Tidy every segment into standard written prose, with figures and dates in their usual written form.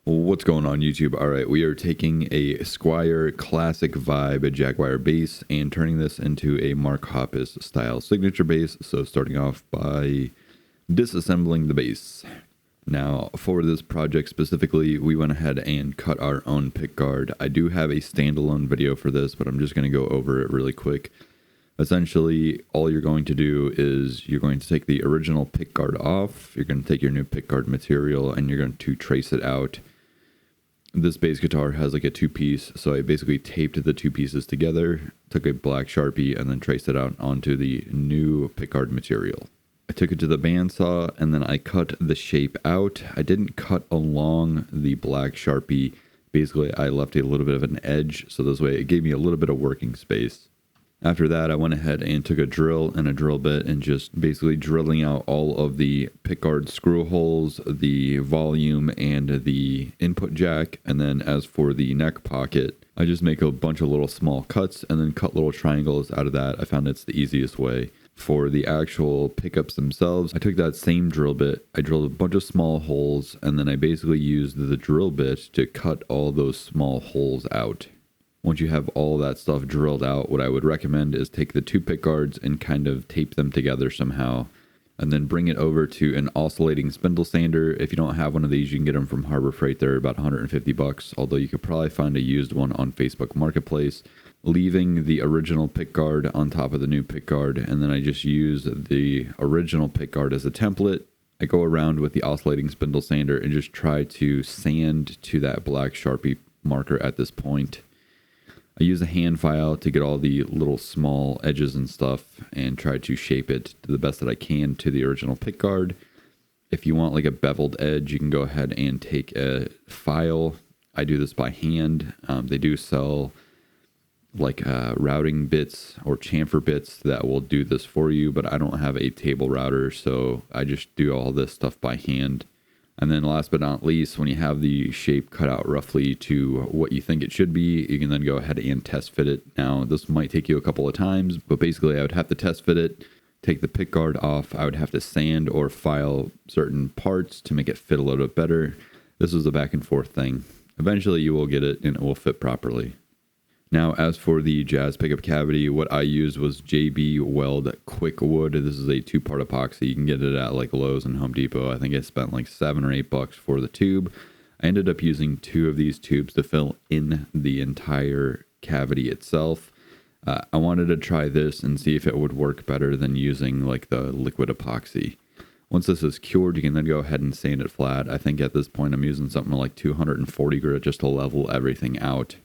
What's going on YouTube? Alright, we are taking a Squier Classic Vibe Jaguar bass and turning this into a Mark Hoppus style signature bass. So starting off by disassembling the bass. Now for this project specifically, we went ahead and cut our own pickguard. I do have a standalone video for this, but I'm just going to go over it really quick. Essentially, all you're going to do is you're going to take the original pickguard off, you're going to take your new pickguard material, and you're going to trace it out. This bass guitar has like a two-piece, so I basically taped the two pieces together, took a black Sharpie, and then traced it out onto the new pickguard material. I took it to the bandsaw, and then I cut the shape out. I didn't cut along the black Sharpie. Basically, I left a little bit of an edge, so this way it gave me a little bit of working space. After that, I went ahead and took a drill and a drill bit and just basically drilling out all of the pickguard screw holes, the volume, and the input jack. And then as for the neck pocket, I just make a bunch of little small cuts and then cut little triangles out of that. I found it's the easiest way. For the actual pickups themselves, I took that same drill bit, I drilled a bunch of small holes, and then I basically used the drill bit to cut all those small holes out. Once you have all that stuff drilled out, what I would recommend is take the two pickguards and kind of tape them together somehow, and then bring it over to an oscillating spindle sander. If you don't have one of these, you can get them from Harbor Freight. They're about 150 bucks, although you could probably find a used one on Facebook Marketplace. Leaving the original pickguard on top of the new pickguard, and then I just use the original pickguard as a template. I go around with the oscillating spindle sander and just try to sand to that black Sharpie marker at this point. I use a hand file to get all the little small edges and stuff and try to shape it to the best that I can to the original pickguard. If you want like a beveled edge, you can go ahead and take a file. I do this by hand. They do sell like routing bits or chamfer bits that will do this for you, but I don't have a table router, so I just do all this stuff by hand. And then last but not least, when you have the shape cut out roughly to what you think it should be, you can then go ahead and test fit it. Now, this might take you a couple of times, but basically I would have to test fit it, take the pickguard off. I would have to sand or file certain parts to make it fit a little bit better. This is a back and forth thing. Eventually you will get it and it will fit properly. Now, as for the jazz pickup cavity, what I used was JB Weld Quick Wood. This is a two-part epoxy. You can get it at like Lowe's and Home Depot. I think I spent like $7 or $8 for the tube. I ended up using 2 of these tubes to fill in the entire cavity itself. I wanted to try this and see if it would work better than using like the liquid epoxy. Once this is cured, you can then go ahead and sand it flat. I think at this point I'm using something like 240 grit just to level everything out.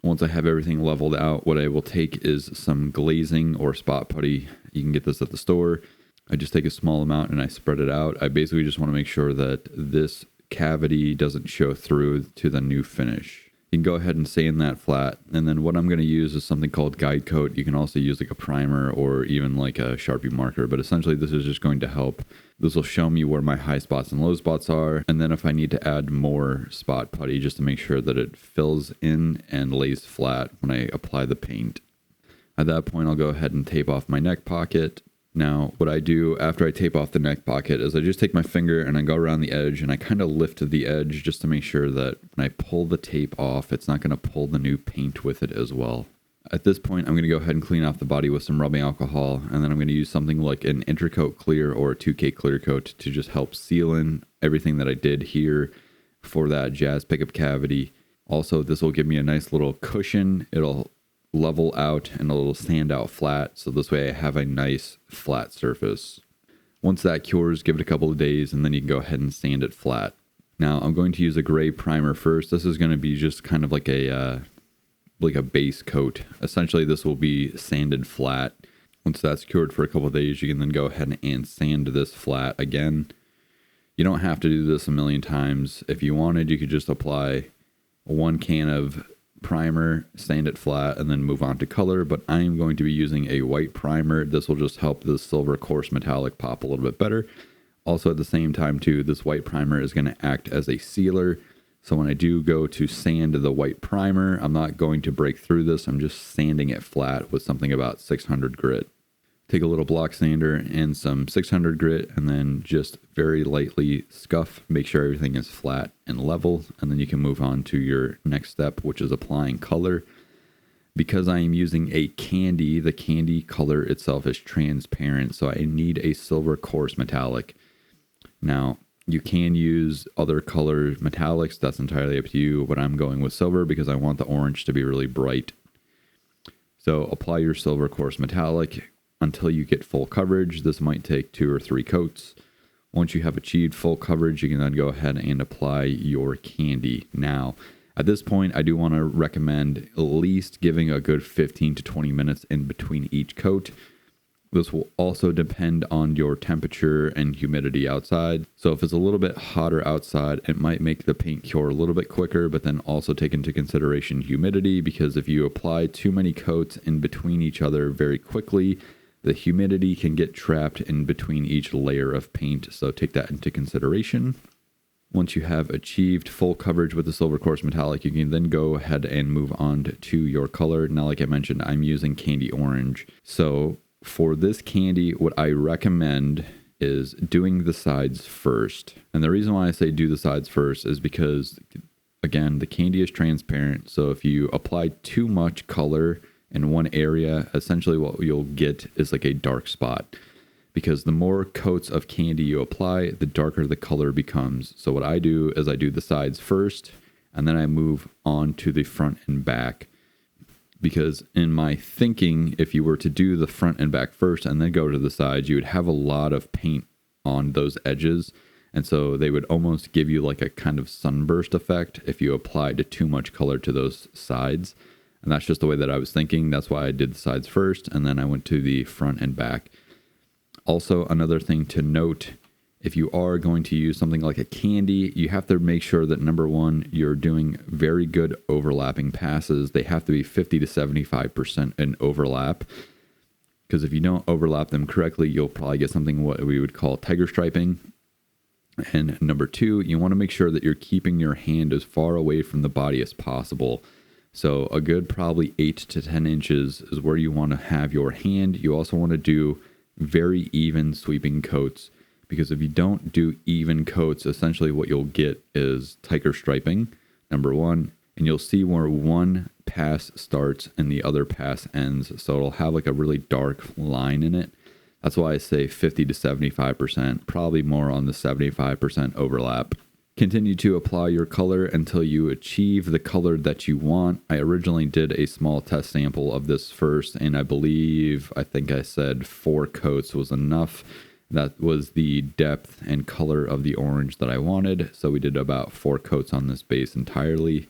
Once I have everything leveled out, what I will take is some glazing or spot putty. You can get this at the store. I just take a small amount and I spread it out. I basically just want to make sure that this cavity doesn't show through to the new finish. You can go ahead and sand that flat. And then what I'm going to use is something called guide coat. You can also use like a primer or even like a Sharpie marker, but essentially this is just going to help. This will show me where my high spots and low spots are. And then if I need to add more spot putty just to make sure that it fills in and lays flat when I apply the paint. At that point, I'll go ahead and tape off my neck pocket. Now, what I do after I tape off the neck pocket is I just take my finger and I go around the edge and I kind of lift the edge just to make sure that when I pull the tape off, it's not going to pull the new paint with it as well. At this point, I'm going to go ahead and clean off the body with some rubbing alcohol, and then I'm going to use something like an Intercoat Clear or a 2K Clear Coat to just help seal in everything that I did here for that jazz pickup cavity. Also, this will give me a nice little cushion. It'll level out and a little sand out flat, so this way I have a nice flat surface. Once that cures, give it a couple of days and then you can go ahead and sand it flat. Now I'm going to use a gray primer first. This is going to be just kind of like a base coat. Essentially this will be sanded flat. Once that's cured for a couple of days, you can then go ahead and sand this flat again. You don't have to do this a million times. If you wanted, you could just apply 1 can of primer, sand it flat, and then move on to color, but I am going to be using a white primer. This will just help the silver coarse metallic pop a little bit better. Also at the same time too, this white primer is going to act as a sealer, so when I do go to sand the white primer, I'm not going to break through this. I'm just sanding it flat with something about 600 grit. Take a little block sander and some 600 grit and then just very lightly scuff. Make sure everything is flat and level, and then you can move on to your next step, which is applying color. Because I am using a candy, the candy color itself is transparent, so I need a silver coarse metallic. Now, you can use other color metallics, that's entirely up to you, but I'm going with silver because I want the orange to be really bright. So apply your silver coarse metallic until you get full coverage. This might take 2 or 3 coats. Once you have achieved full coverage, you can then go ahead and apply your candy. Now, at this point, I do want to recommend at least giving a good 15 to 20 minutes in between each coat. This will also depend on your temperature and humidity outside. So if it's a little bit hotter outside, it might make the paint cure a little bit quicker, but then also take into consideration humidity, because if you apply too many coats in between each other very quickly, the humidity can get trapped in between each layer of paint. So take that into consideration. Once you have achieved full coverage with the silver coarse metallic, you can then go ahead and move on to your color. Now, like I mentioned, I'm using candy orange. So for this candy, what I recommend is doing the sides first. And the reason why I say do the sides first is because, again, the candy is transparent. So if you apply too much color in one area, essentially what you'll get is like a dark spot. Because the more coats of candy you apply, the darker the color becomes. So what I do is I do the sides first, and then I move on to the front and back. Because in my thinking, if you were to do the front and back first and then go to the sides, you would have a lot of paint on those edges. And so they would almost give you like a kind of sunburst effect if you applied too much color to those sides. And that's just the way that I was thinking. That's why I did the sides first, and then I went to the front and back. Also, another thing to note, if you are going to use something like a candy, you have to make sure that, number one, you're doing very good overlapping passes. They have to be 50 to 75% in overlap, because if you don't overlap them correctly, you'll probably get something what we would call tiger striping. And number two, you want to make sure that you're keeping your hand as far away from the body as possible. So a good probably 8 to 10 inches is where you want to have your hand. You also want to do very even sweeping coats, because if you don't do even coats, essentially what you'll get is tiger striping, number one, and you'll see where one pass starts and the other pass ends. So it'll have like a really dark line in it. That's why I say 50 to 75%, probably more on the 75% overlap. Continue to apply your color until you achieve the color that you want. I originally did a small test sample of this first, and I think I said 4 coats was enough. That was the depth and color of the orange that I wanted. So we did about 4 coats on this base entirely.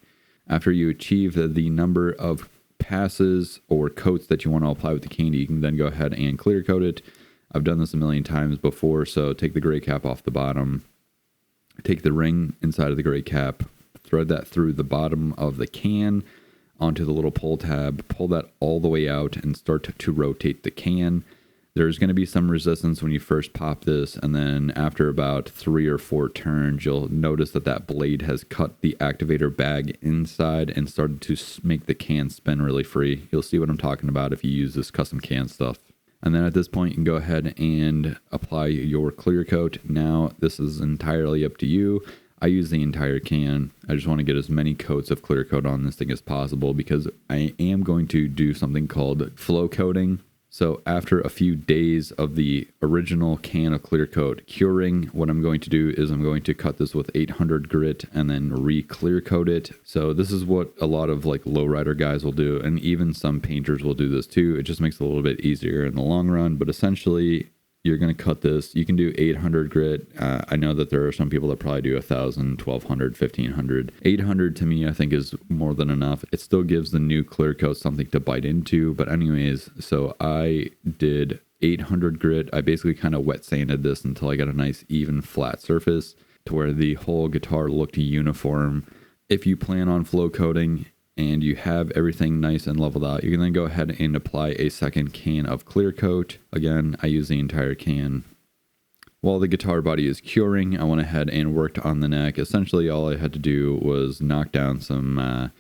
After you achieve the number of passes or coats that you want to apply with the candy, you can then go ahead and clear coat it. I've done this a million times before, so take the gray cap off the bottom. Take the ring inside of the gray cap, thread that through the bottom of the can onto the little pull tab, pull that all the way out and start to rotate the can. There's going to be some resistance when you first pop this, and then after about 3 or 4 turns, you'll notice that that blade has cut the activator bag inside and started to make the can spin really free. You'll see what I'm talking about if you use this custom can stuff. And then at this point, you can go ahead and apply your clear coat. Now, this is entirely up to you. I use the entire can. I just want to get as many coats of clear coat on this thing as possible, because I am going to do something called flow coating. So after a few days of the original can of clear coat curing, what I'm going to do is I'm going to cut this with 800 grit and then re-clear coat it. So this is what a lot of like lowrider guys will do, and even some painters will do this too. It just makes it a little bit easier in the long run, but essentially you're going to cut this. You can do 800 grit. I know that there are some people that probably do 1,000, 1,200, 1,500. 800 to me, I think, is more than enough. It still gives the new clear coat something to bite into. But anyways, so I did 800 grit. I basically kind of wet sanded this until I got a nice even flat surface to where the whole guitar looked uniform. If you plan on flow coating and you have everything nice and leveled out, you can then go ahead and apply a second can of clear coat. Again, I use the entire can. While the guitar body is curing, I went ahead and worked on the neck. Essentially, all I had to do was knock down some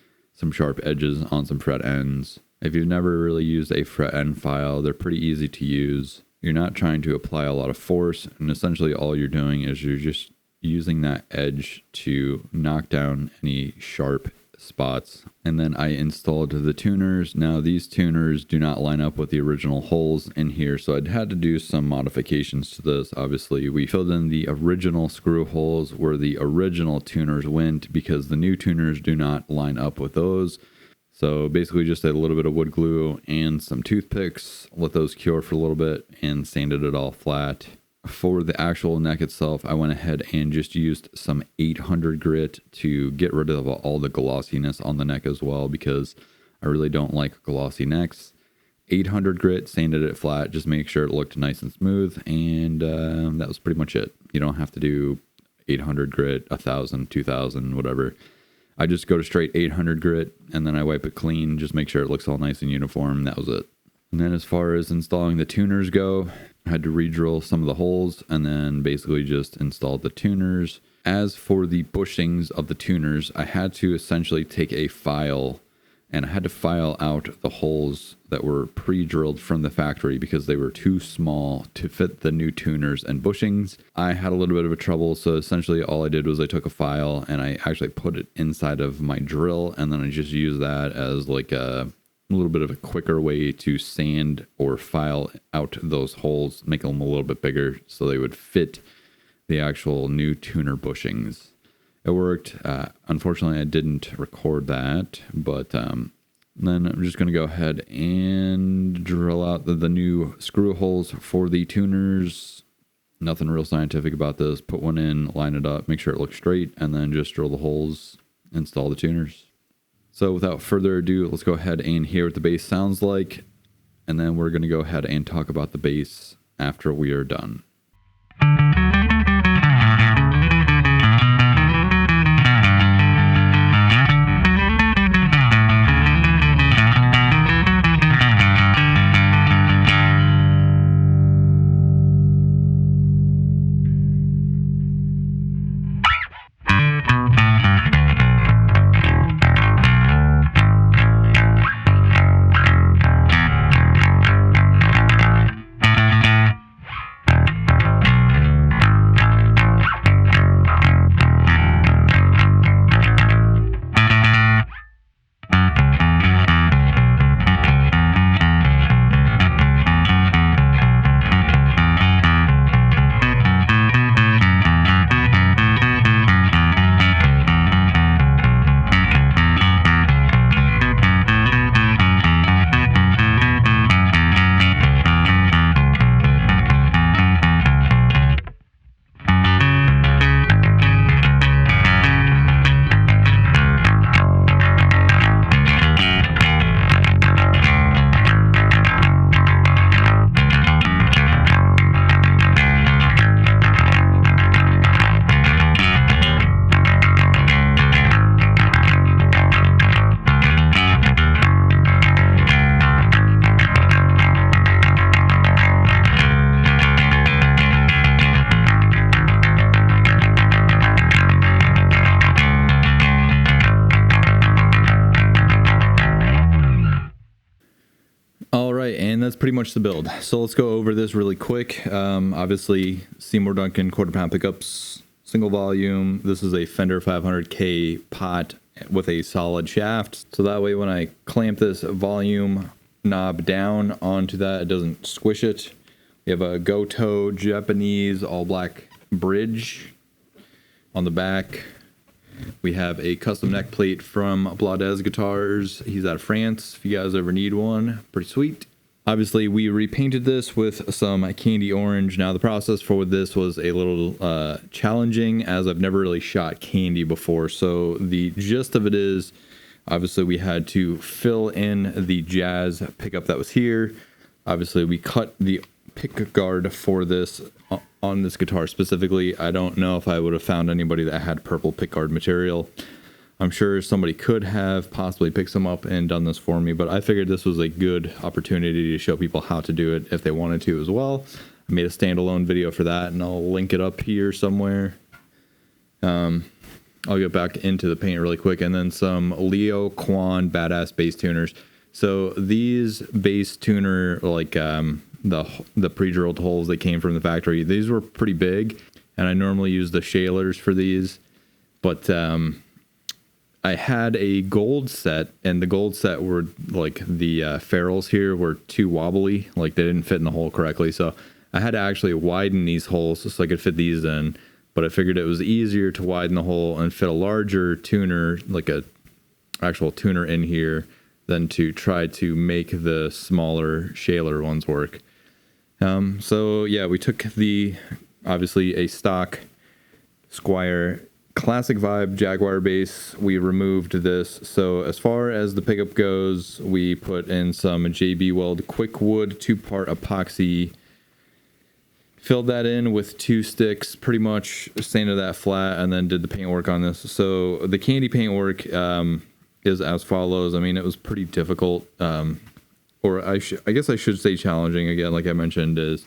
sharp edges on some fret ends. If you've never really used a fret end file, they're pretty easy to use. You're not trying to apply a lot of force, and essentially all you're doing is you're just using that edge to knock down any sharp spots. And then I installed the tuners. Now these tuners do not line up with the original holes in here, so I'd had to do some modifications to this. Obviously we filled in the original screw holes where the original tuners went because the new tuners do not line up with those. So basically just a little bit of wood glue and some toothpicks, let those cure for a little bit, and sanded it all flat. For the actual neck itself, I went ahead and just used some 800 grit to get rid of all the glossiness on the neck as well, because I really don't like glossy necks. 800 grit, sanded it flat, just make sure it looked nice and smooth, and that was pretty much it. You don't have to do 800 grit, 1000, 2000, whatever. I just go to straight 800 grit, and then I wipe it clean, just make sure it looks all nice and uniform. That was it. And then as far as installing the tuners go, I had to re-drill some of the holes and then basically just installed the tuners. As for the bushings of the tuners, I had to essentially take a file and I had to file out the holes that were pre-drilled from the factory because they were too small to fit the new tuners and bushings. I had a little bit of a trouble, so essentially all I did was I took a file and I actually put it inside of my drill, and then I just used that as like a little bit of a quicker way to sand or file out those holes, make them a little bit bigger so they would fit the actual new tuner bushings. It worked. Unfortunately, I didn't record that, but then I'm just going to go ahead and drill out the new screw holes for the tuners. Nothing real scientific about this. Put one in, line it up, make sure it looks straight, and then just drill the holes, install the tuners. So without further ado, let's go ahead and hear what the bass sounds like, and then we're going to go ahead and talk about the bass after we are done. And that's pretty much the build. So let's go over this really quick. Obviously, Seymour Duncan quarter-pound pickups, single volume. This is a Fender 500K pot with a solid shaft. So that way when I clamp this volume knob down onto that, it doesn't squish it. We have a Goto Japanese all-black bridge on the back. We have a custom neck plate from Blades Guitars. He's out of France. If you guys ever need one, pretty sweet. Obviously, we repainted this with some candy orange. Now, the process for this was a little challenging, as I've never really shot candy before. So the gist of it is, obviously, we had to fill in the jazz pickup that was here. Obviously, we cut the pick guard for this on this guitar specifically. I don't know if I would have found anybody that had purple pick guard material. I'm sure somebody could have possibly picked some up and done this for me, but I figured this was a good opportunity to show people how to do it if they wanted to as well. I made a standalone video for that, and I'll link it up here somewhere. I'll get back into the paint really quick, and then some Leo Quan badass bass tuners. So these base tuner, like the pre-drilled holes that came from the factory, these were pretty big, and I normally use the shalers for these, but I had a gold set, and the gold set were like the ferrules here were too wobbly, like they didn't fit in the hole correctly, so I had to actually widen these holes so I could fit these in. But I figured it was easier to widen the hole and fit a larger tuner, like a actual tuner in here, than to try to make the smaller shaler ones work. So yeah, we took obviously a stock Squier classic vibe Jaguar base. We removed this. So as far as the pickup goes, we put in some JB Weld quick wood 2-part epoxy. Filled that in with 2 sticks, pretty much sanded that flat, and then did the paint work on this. So the candy paint work is as follows. I mean, it was pretty difficult, or I guess I should say challenging. Again, like I mentioned, is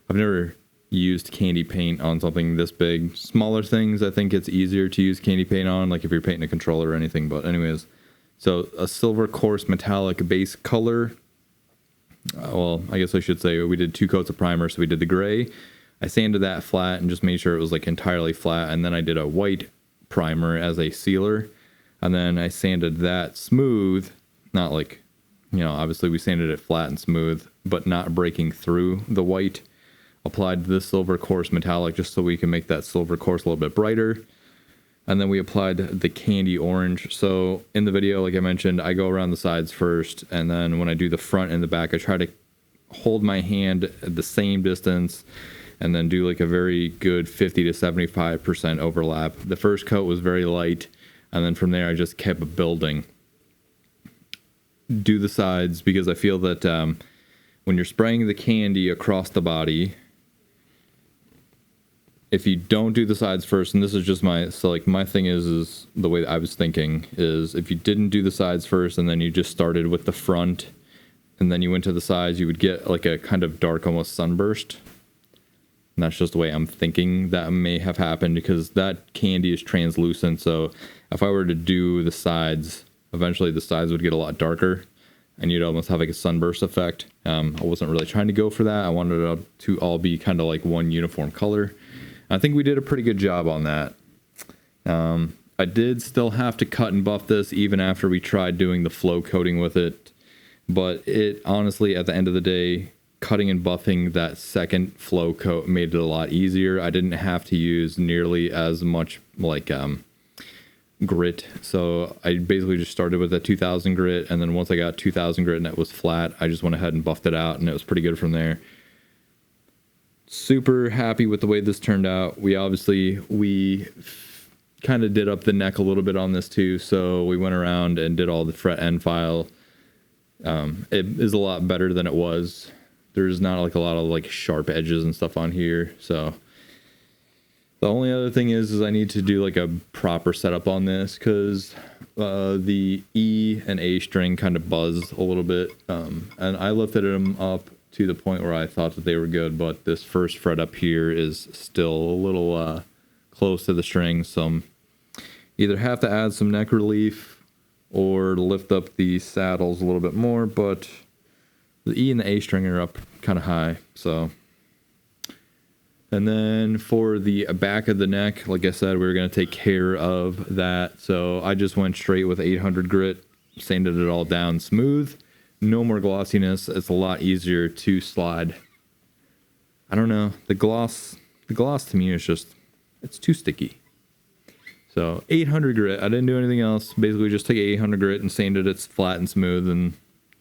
I've never used candy paint on something this big. Smaller things, I think it's easier to use candy paint on, like if you're painting a controller or anything. But anyways, so a silver coarse metallic base color. Well, I guess I should say we did 2 coats of primer. So we did the gray. I sanded that flat and just made sure it was like entirely flat. And then I did a white primer as a sealer. And then I sanded that smooth, not like, obviously we sanded it flat and smooth, but not breaking through the white. Applied this silver coarse metallic just so we can make that silver coarse a little bit brighter. And then we applied the candy orange. So in the video, like I mentioned, I go around the sides first, and then when I do the front and the back, I try to hold my hand at the same distance and then do like a very good 50 to 75% overlap. The first coat was very light, and then from there I just kept building. Do the sides, because I feel that when you're spraying the candy across the body, if you don't do the sides first, and this is just my thing is the way that I was thinking is, if you didn't do the sides first and then you just started with the front and then you went to the sides, you would get like a kind of dark, almost sunburst. And that's just the way I'm thinking that may have happened, because that candy is translucent. So if I were to do the sides, eventually the sides would get a lot darker and you'd almost have like a sunburst effect. I wasn't really trying to go for that. I wanted it to all be kind of like one uniform color. I think we did a pretty good job on that. I did still have to cut and buff this even after we tried doing the flow coating with it. But it honestly, at the end of the day, cutting and buffing that second flow coat made it a lot easier. I didn't have to use nearly as much like grit. So I basically just started with a 2000 grit. And then once I got 2000 grit and it was flat, I just went ahead and buffed it out, and it was pretty good from there. Super happy with the way this turned out. We kind of did up the neck a little bit on this too, so we went around and did all the fret end file. It is a lot better than it was. There's not like a lot of like sharp edges and stuff on here. So the only other thing is I need to do like a proper setup on this, because the E and A string kind of buzzed a little bit, and I lifted them up to the point where I thought that they were good, but this first fret up here is still a little close to the string, so either have to add some neck relief or lift up the saddles a little bit more, but the E and the A string are up kind of high. So, and then for the back of the neck, like I said, we were going to take care of that, so I just went straight with 800 grit, sanded it all down smooth. No more glossiness. It's a lot easier to slide. I don't know. The gloss to me is just, it's too sticky. So 800 grit. I didn't do anything else. Basically just took 800 grit and sanded it flat and smooth and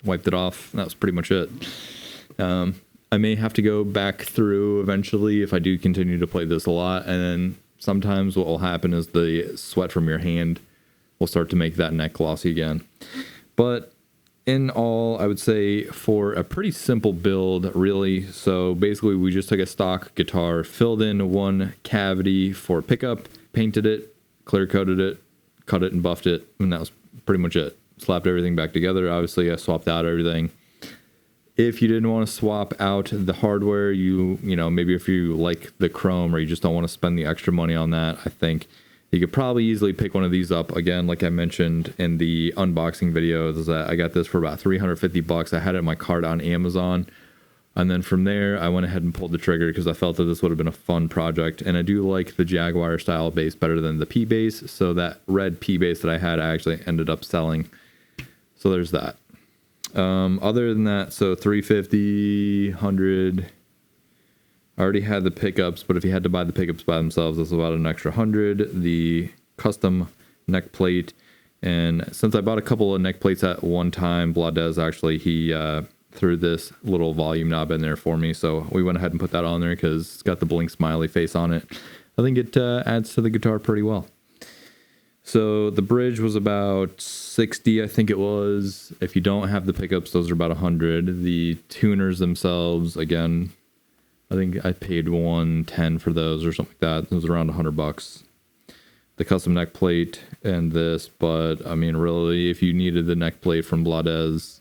wiped it off. That was pretty much it. I may have to go back through eventually if I do continue to play this a lot. And then sometimes what will happen is the sweat from your hand will start to make that neck glossy again. But in all, I would say for a pretty simple build, really. So basically we just took a stock guitar, filled in one cavity for pickup, painted it, clear coated it, cut it and buffed it, and that was pretty much it. Slapped everything back together. Obviously I swapped out everything. If you didn't want to swap out the hardware, you know, maybe if you like the chrome or you just don't want to spend the extra money on that, I think You could probably easily pick one of these up. Again, like I mentioned in the unboxing videos, is that I got this for about 350 bucks. I had it in my cart on Amazon. And then from there, I went ahead and pulled the trigger because I felt that this would have been a fun project. And I do like the Jaguar style base better than the P base. So that red P base that I had, I actually ended up selling. So there's that. Other than that, so 350, 100. I already had the pickups, but if you had to buy the pickups by themselves, it's about an extra 100. The custom neck plate. And since I bought a couple of neck plates at one time, Blades actually, he threw this little volume knob in there for me. So we went ahead and put that on there because it's got the blink smiley face on it. I think it adds to the guitar pretty well. So the bridge was about 60, I think it was. If you don't have the pickups, those are about 100. The tuners themselves, again, I think I paid 110 for those or something like that. It was around 100 bucks. The custom neck plate and this, but I mean, really, if you needed the neck plate from Blades,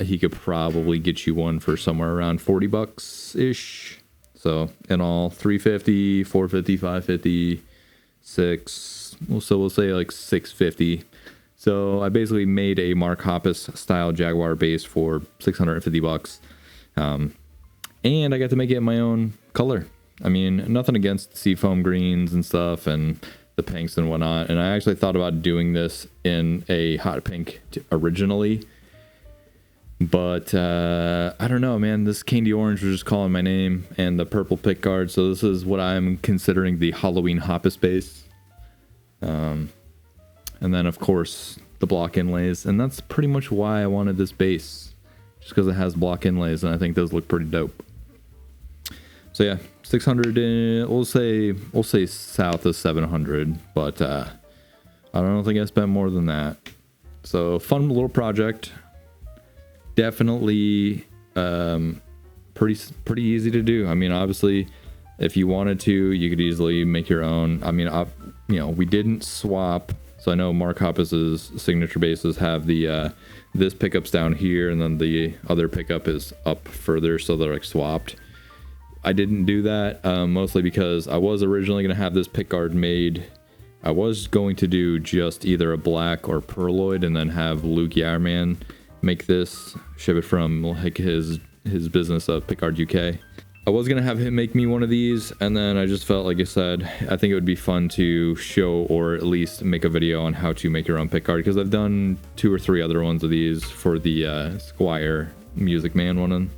he could probably get you one for somewhere around 40 bucks ish. So in all, 350, 450, 550, 6. So we'll say like 650. So I basically made a Mark Hoppus style Jaguar bass for 650 bucks. And I got to make it in my own color. I mean, nothing against seafoam greens and stuff and the pinks and whatnot. And I actually thought about doing this in a hot pink originally. But I don't know, man. This candy orange was just calling my name, and the purple pick guard. So this is what I'm considering the Halloween Hoppus bass. And then of course the block inlays, and that's pretty much why I wanted this bass, just because it has block inlays, and I think those look pretty dope. So yeah, 600. We'll say south of 700, but I don't think I spent more than that. So fun little project. Definitely pretty easy to do. I mean, obviously, if you wanted to, you could easily make your own. I mean, we didn't swap. So I know Mark Hoppus's signature basses have the this pickup's down here, and then the other pickup is up further, so they're like swapped. I didn't do that mostly because I was originally going to have this pickguard made. I was going to do just either a black or pearloid, and then have Luke Yarman make this, ship it from like his business of Pickguard UK. I was gonna have him make me one of these, and then I just felt, like I said, I think it would be fun to show or at least make a video on how to make your own pickguard, because I've done 2 or 3 other ones of these for the Squier Music Man one.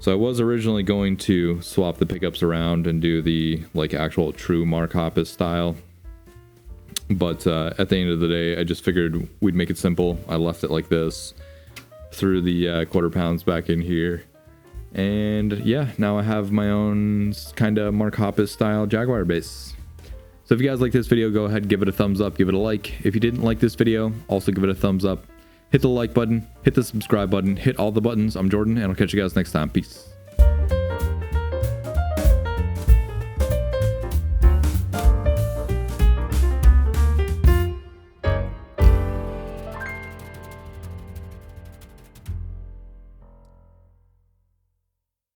So I was originally going to swap the pickups around and do the like actual true Mark Hoppus style. But at the end of the day, I just figured we'd make it simple. I left it like this, threw the quarter pounds back in here. And yeah, now I have my own kind of Mark Hoppus style Jaguar bass. So if you guys like this video, go ahead, give it a thumbs up, give it a like. If you didn't like this video, also give it a thumbs up. Hit the like button, hit the subscribe button, hit all the buttons. I'm Jordan, and I'll catch you guys next time. Peace.